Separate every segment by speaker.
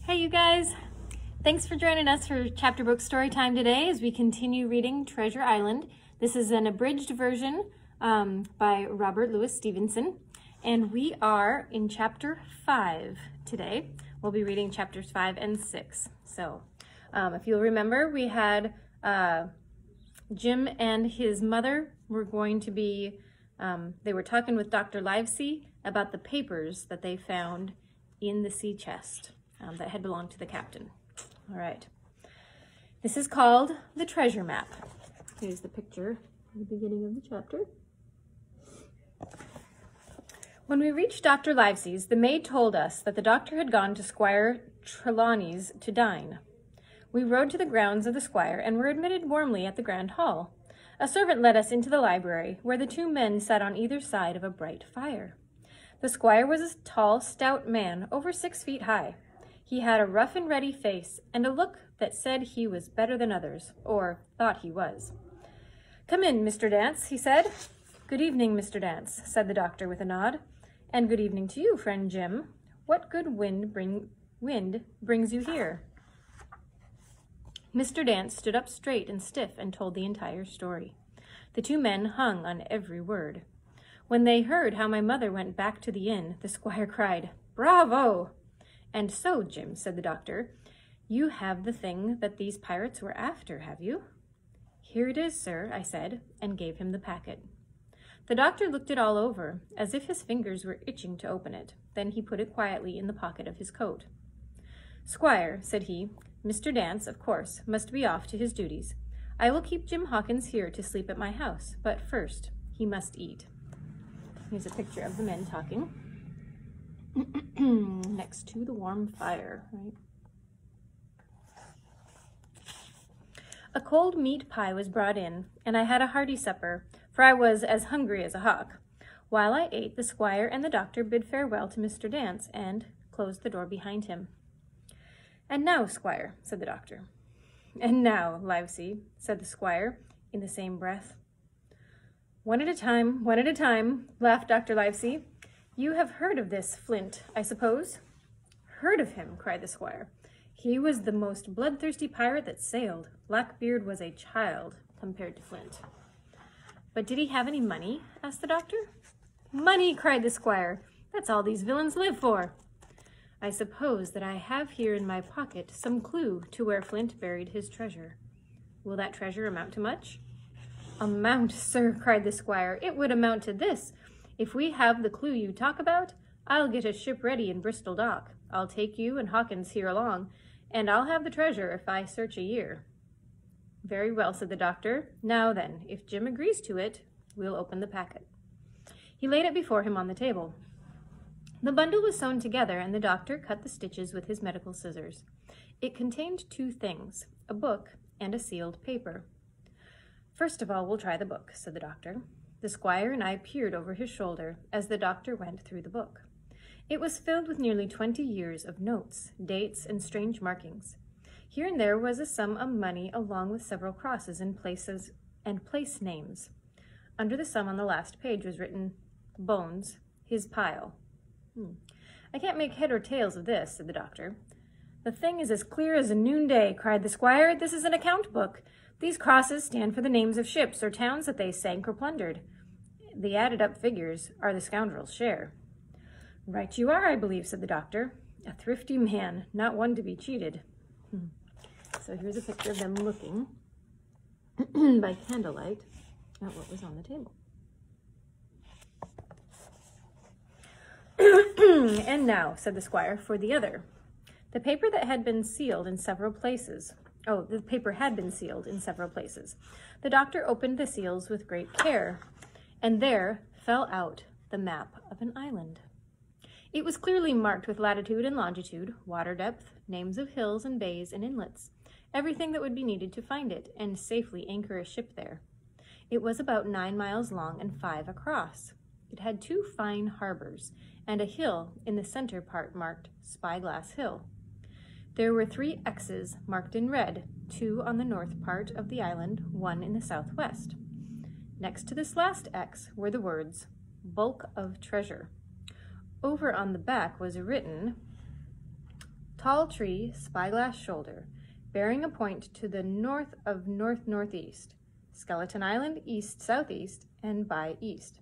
Speaker 1: Hey you guys, thanks for joining us for chapter book story time today as we continue reading Treasure Island. This is an abridged version by Robert Louis Stevenson, and we are in chapter 5 today. We'll be reading chapters 5 and 6. So if you'll remember, we had Jim and his mother were going to be, they were talking with Dr. Livesey about the papers that they found in the sea chest that had belonged to the captain. All right. This is called the treasure map. Here's the picture at the beginning of the chapter. When we reached Dr. Livesey's, the maid told us that the doctor had gone to Squire Trelawney's to dine. We rode to the grounds of the Squire and were admitted warmly at the grand hall. A servant led us into the library, where the two men sat on either side of a bright fire. The Squire was a tall, stout man, over 6 feet high. He had a rough and ready face, and a look that said he was better than others, or thought he was. "Come in, Mr. Dance," he said. "Good evening, Mr. Dance," said the doctor with a nod. "And good evening to you, friend Jim. What good wind brings you here?" Mr. Dance stood up straight and stiff and told the entire story. The two men hung on every word. When they heard how my mother went back to the inn, the Squire cried, "Bravo!" "And so, Jim," said the doctor, "you have the thing that these pirates were after, have you?" "Here it is, sir," I said, and gave him the packet. The doctor looked it all over, as if his fingers were itching to open it. Then he put it quietly in the pocket of his coat. "Squire," said he, "Mr. Dance, of course, must be off to his duties. I will keep Jim Hawkins here to sleep at my house, but first he must eat." Here's a picture of the men talking next to the warm fire, right? A cold meat pie was brought in, and I had a hearty supper, for I was as hungry as a hawk. While I ate, the Squire and the doctor bid farewell to Mr. Dance and closed the door behind him. "And now, Squire," said the doctor. "And now, Livesey," said the Squire in the same breath. One at a time, laughed Dr. Livesey. "You have heard of this Flint, I suppose?" "Heard of him?" cried the Squire. "He was the most bloodthirsty pirate that sailed. Blackbeard was a child compared to Flint." "But did he have any money?" asked the doctor. "Money!" cried the Squire. "That's all these villains live for." "I suppose that I have here in my pocket some clue to where Flint buried his treasure. Will that treasure amount to much?" "Amount, sir," cried the Squire. "It would amount to this. If we have the clue you talk about, I'll get a ship ready in Bristol Dock. I'll take you and Hawkins here along, and I'll have the treasure if I search a year." "Very well," said the doctor. "Now then, if Jim agrees to it, we'll open the packet." He laid it before him on the table. The bundle was sewn together, and the doctor cut the stitches with his medical scissors. It contained 2 things, a book and a sealed paper. "First of all, we'll try the book," said the doctor. The Squire and I peered over his shoulder as the doctor went through the book. It was filled with nearly 20 years of notes, dates, and strange markings. Here and there was a sum of money along with several crosses and place names. Under the sum on the last page was written, "Bones, his pile." "I can't make head or tails of this," said the doctor. "The thing is as clear as a noonday," cried the Squire. "This is an account book. These crosses stand for the names of ships or towns that they sank or plundered. The added up figures are the scoundrel's share." "Right you are, I believe," said the doctor. "A thrifty man, not one to be cheated." So here's a picture of them looking by candlelight at what was on the table. "And now," said the Squire, "for the other." The paper had been sealed in several places. The The doctor opened the seals with great care, and there fell out the map of an island. It was clearly marked with latitude and longitude, water depth, names of hills and bays and inlets, everything that would be needed to find it and safely anchor a ship there. It was about 9 miles long and 5 across. It had 2 fine harbors, and a hill in the center part marked Spyglass Hill. There were 3 X's marked in red, 2 on the north part of the island, 1 in the southwest. Next to this last X were the words, "Bulk of Treasure." Over on the back was written, Tall tree, spyglass shoulder, bearing a point to the north of north-northeast. Skeleton Island, east-southeast, and by east.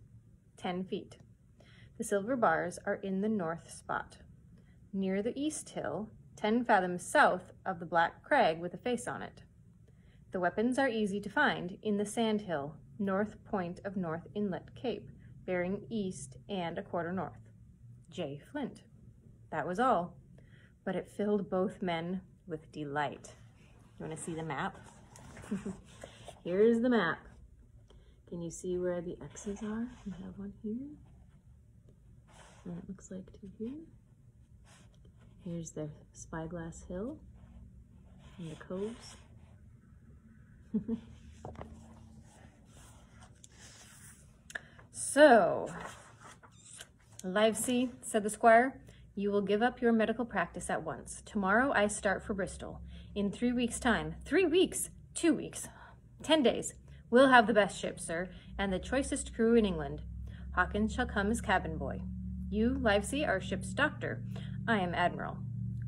Speaker 1: 10 feet. The silver bars are in the north spot. Near the east hill, 10 fathoms south of the black crag with a face on it. The weapons are easy to find in the sand hill, north point of North Inlet Cape, bearing east and a quarter north. J. Flint. That was all, but it filled both men with delight. You want to see the map? Here's the map. Can you see where the X's are? We have one here, and it looks like two here. Here's the Spyglass Hill and the coves. So, Livesey, said the squire, you will give up your medical practice at once. Tomorrow I start for Bristol. In 3 weeks' time. 3 weeks? 2 weeks. 10 days. We'll have the best ship, sir, and the choicest crew in England. Hawkins shall come as cabin boy. You, Livesey, are ship's doctor. I am admiral.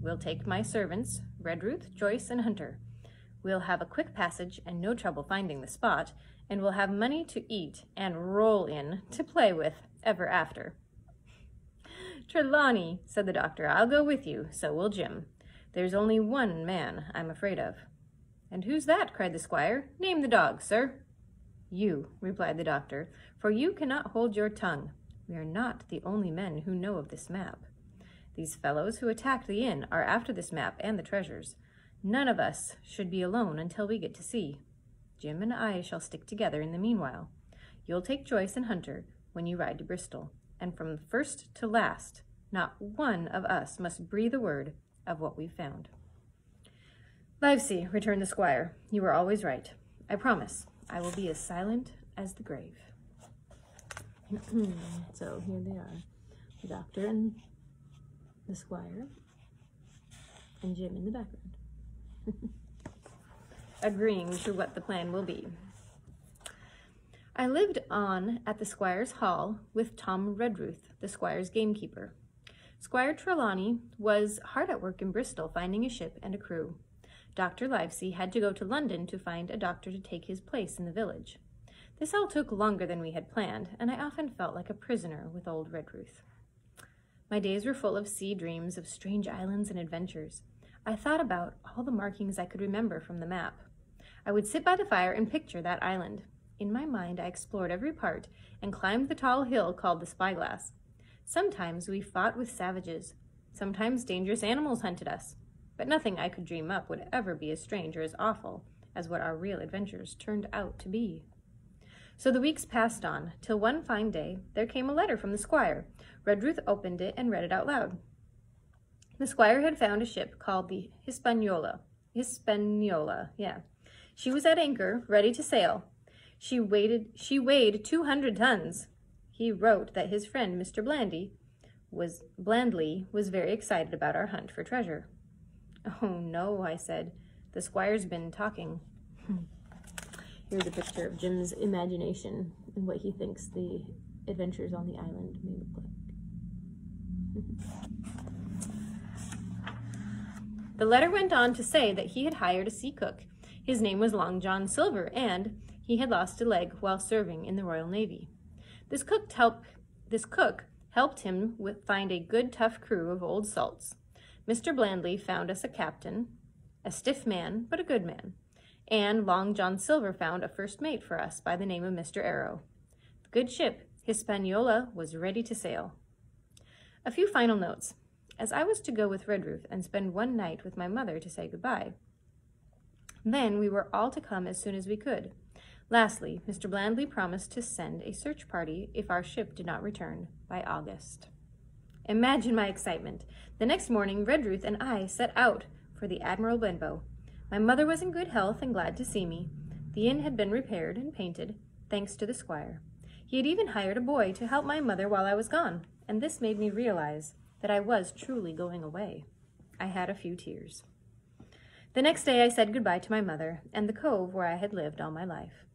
Speaker 1: We'll take my servants, Redruth, Joyce, and Hunter. We'll have a quick passage and no trouble finding the spot, and we'll have money to eat and roll in to play with ever after. Trelawney, said the doctor, I'll go with you, so will Jim. There's only one man I'm afraid of. And who's that? Cried the squire. Name the dog, sir. You, replied the doctor, for you cannot hold your tongue. We are not the only men who know of this map. These fellows who attacked the inn are after this map and the treasures. None of us should be alone until we get to sea. Jim and I shall stick together in the meanwhile. You'll take Joyce and Hunter when you ride to Bristol, and from first to last, not one of us must breathe a word of what we've found. Livesey, returned the squire, you are always right. I promise I will be as silent as the grave. So here they are, the doctor and the squire, and Jim in the background, agreeing to what the plan will be. I lived on at the squire's hall with Tom Redruth, the squire's gamekeeper. Squire Trelawney was hard at work in Bristol finding a ship and a crew. Dr. Livesey had to go to London to find a doctor to take his place in the village. This all took longer than we had planned, and I often felt like a prisoner with old Redruth. My days were full of sea dreams of strange islands and adventures. I thought about all the markings I could remember from the map. I would sit by the fire and picture that island. In my mind, I explored every part and climbed the tall hill called the Spyglass. Sometimes we fought with savages. Sometimes dangerous animals hunted us. But nothing I could dream up would ever be as strange or as awful as what our real adventures turned out to be. So the weeks passed on, till one fine day there came a letter from the squire. Redruth opened it and read it out loud. The squire had found a ship called the Hispaniola. Yeah. She was at anchor, ready to sail. She weighed 200 tons. He wrote that his friend, Mr. Blandley, was very excited about our hunt for treasure. Oh, no, I said. The squire's been talking. Here's a picture of Jim's imagination and what he thinks the adventures on the island may look like. The letter went on to say that he had hired a sea cook. His name was Long John Silver, and he had lost a leg while serving in the Royal Navy. This cook helped him find a good, tough crew of old salts. Mr. Blandley found us a captain, a stiff man, but a good man. And Long John Silver found a first mate for us by the name of Mr. Arrow. The good ship, Hispaniola, was ready to sail. A few final notes. As I was to go with Redruth and spend one night with my mother to say goodbye. Then we were all to come as soon as we could. Lastly, Mr. Blandley promised to send a search party if our ship did not return by August. Imagine my excitement. The next morning, Redruth and I set out for the Admiral Benbow. My mother was in good health and glad to see me. The inn had been repaired and painted, thanks to the squire. He had even hired a boy to help my mother while I was gone, and this made me realize that I was truly going away. I had a few tears. The next day I said goodbye to my mother and the cove where I had lived all my life.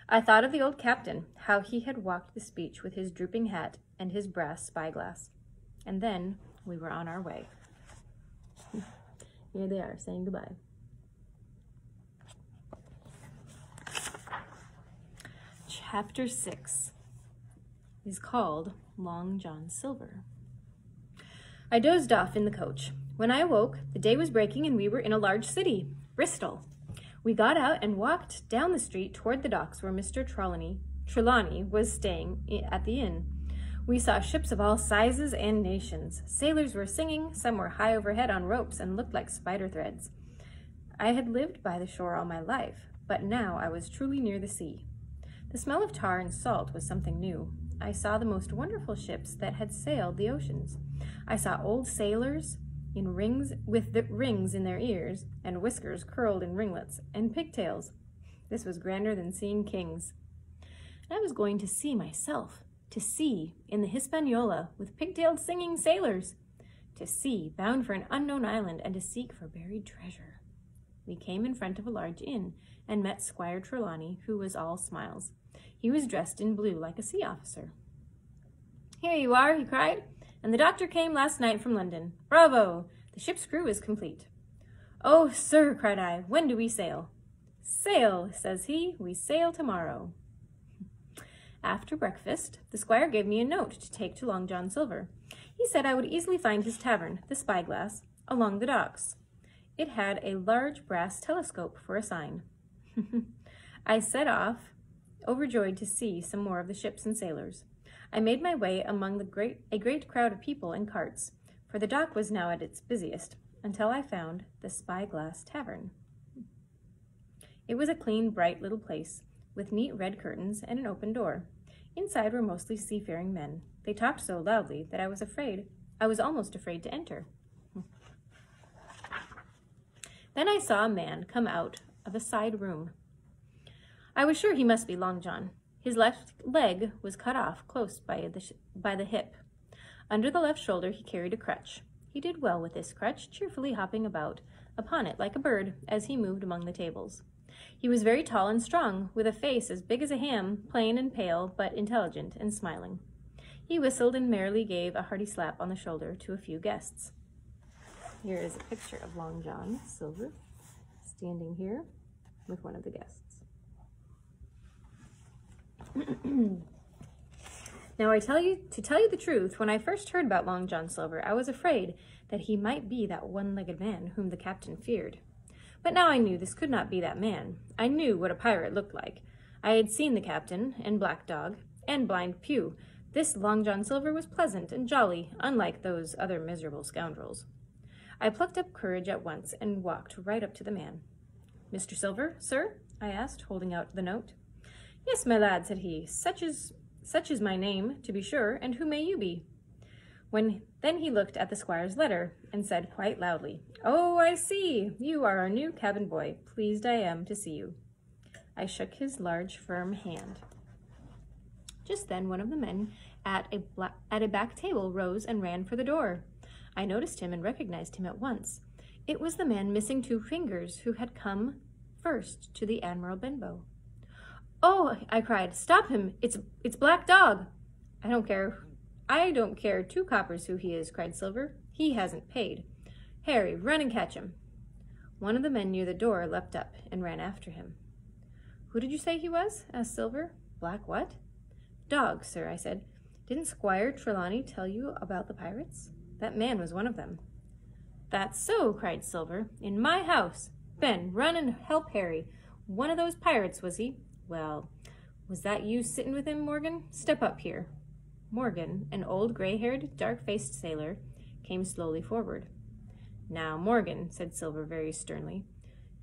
Speaker 1: I thought of the old captain, how he had walked the speech with his drooping hat and his brass spyglass. And then we were on our way. here they are saying goodbye. Chapter 6 is called Long John Silver. I dozed off in the coach. When I awoke, the day was breaking and we were in a large city, Bristol. We got out and walked down the street toward the docks where Mr. Trelawney was staying at the inn. We saw ships of all sizes and nations. Sailors were singing, some were high overhead on ropes and looked like spider threads. I had lived by the shore all my life, but now I was truly near the sea. The smell of tar and salt was something new. I saw the most wonderful ships that had sailed the oceans. I saw old sailors in rings with the rings in their ears and whiskers curled in ringlets and pigtails. This was grander than seeing kings. I was going to see myself, to sea in the Hispaniola with pigtailed singing sailors, to sea bound for an unknown island and to seek for buried treasure. We came in front of a large inn and met Squire Trelawney, who was all smiles. He was dressed in blue like a sea officer. "Here you are," he cried, "and the doctor came last night from London. Bravo! The ship's crew is complete." "Oh, sir," cried I, "when do we sail?" "Sail," says he, "we sail tomorrow." After breakfast, the squire gave me a note to take to Long John Silver. He said I would easily find his tavern, the Spyglass, along the docks. It had a large brass telescope for a sign. I set off, overjoyed to see some more of the ships and sailors. I made my way among a great crowd of people and carts, for the dock was now at its busiest, until I found the Spyglass Tavern. It was a clean, bright little place, with neat red curtains and an open door. Inside were mostly seafaring men. They talked so loudly that I was almost afraid to enter. Then I saw a man come out of a side room. I was sure he must be Long John. His left leg was cut off close by the hip. Under the left shoulder he carried a crutch. He did well with this crutch, cheerfully hopping about upon it like a bird as he moved among the tables. He was very tall and strong, with a face as big as a ham, plain and pale, but intelligent and smiling. He whistled and merrily gave a hearty slap on the shoulder to a few guests. Here is a picture of Long John Silver standing here with one of the guests. Now, to tell you the truth, when I first heard about Long John Silver, I was afraid that he might be that one-legged man whom the captain feared. But now I knew this could not be that man. I knew what a pirate looked like. I had seen the captain, and Black Dog, and Blind Pew. This Long John Silver was pleasant and jolly, unlike those other miserable scoundrels. I plucked up courage at once and walked right up to the man. "Mr. Silver, sir?" I asked, holding out the note. "Yes, my lad," said he. Such is my name, to be sure, and who may you be?" Then he looked at the squire's letter and said quite loudly, "Oh, I see. You are our new cabin boy. Pleased I am to see you." I shook his large, firm hand. Just then one of the men at a back table rose and ran for the door. I noticed him and recognized him at once. It was the man missing 2 fingers who had come first to the Admiral Benbow. "Oh," I cried, "stop him! It's Black Dog!" I don't care 2 coppers who he is," cried Silver. "He hasn't paid. Harry, run and catch him." One of the men near the door leapt up and ran after him. "Who did you say he was?" asked Silver. "Black what?" "Dog, sir," I said. "Didn't Squire Trelawney tell you about the pirates? That man was one of them." "That's so," cried Silver. "In my house. Ben, run and help Harry. One of those pirates, was he? Well, was that you sitting with him, Morgan? Step up here." Morgan, an old gray-haired, dark-faced sailor, came slowly forward. "Now, Morgan," said Silver very sternly,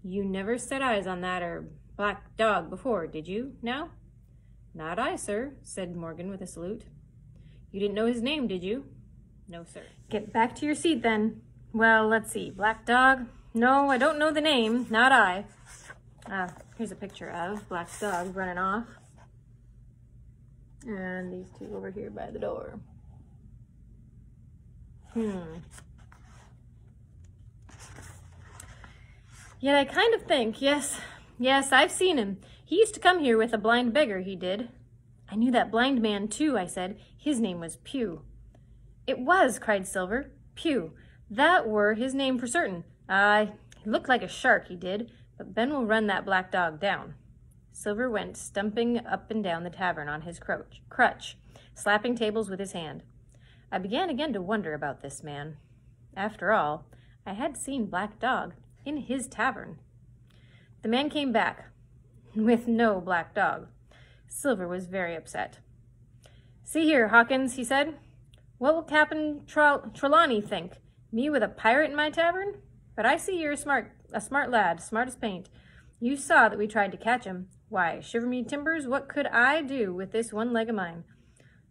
Speaker 1: "you never set eyes on that Black Dog before, did you, now?" "Not I, sir," said Morgan with a salute. "You didn't know his name, did you?" "No, sir." "Get back to your seat, then. Well, let's see. Black Dog? No, I don't know the name. Not I." Here's a picture of Black Dog running off. And these 2 over here by the door. Yet I kind of think, yes, I've seen him. He used to come here with a blind beggar, he did. "I knew that blind man, too," I said. "His name was Pew." "It was," cried Silver. "Pew. That were his name for certain. He looked like a shark, he did, but Ben will run that black dog down. Silver went stumping up and down the tavern on his crutch, slapping tables with his hand. I began again to wonder about this man. After all, I had seen Black Dog in his tavern. The man came back with no black dog. Silver was very upset. "See here, Hawkins," he said. "What will Captain Trelawney think? Me with a pirate in my tavern? But I see you're a smart lad, smart as paint. You saw that we tried to catch him. Why, shiver me timbers, what could I do with this one leg of mine?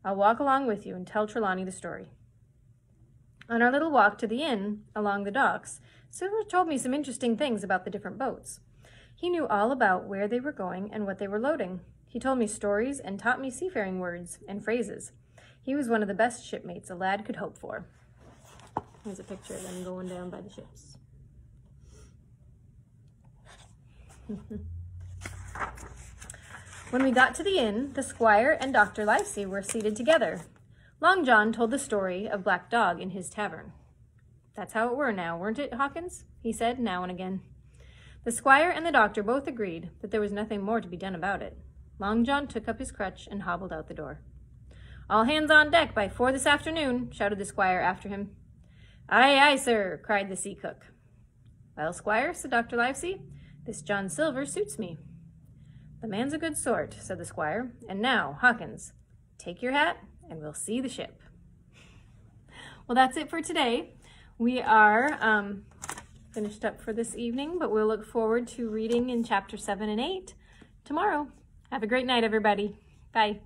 Speaker 1: I'll walk along with you and tell Trelawney the story." On our little walk to the inn along the docks, Silver told me some interesting things about the different boats. He knew all about where they were going and what they were loading. He told me stories and taught me seafaring words and phrases. He was one of the best shipmates a lad could hope for. Here's a picture of them going down by the ships. When we got to the inn, the squire and Dr. Livesey were seated together. Long John told the story of Black Dog in his tavern. "That's how it were now, weren't it, Hawkins?" he said now and again. The squire and the doctor both agreed that there was nothing more to be done about it. Long John took up his crutch and hobbled out the door. "All hands on deck by 4 this afternoon," shouted the squire after him. "Aye, aye, sir," cried the sea cook. "Well, squire," said Dr. Livesey, "this John Silver suits me." "The man's a good sort," said the squire. "And now, Hawkins, take your hat and we'll see the ship." Well, that's it for today. We are finished up for this evening, but we'll look forward to reading in chapter 7 and 8 tomorrow. Have a great night, everybody. Bye.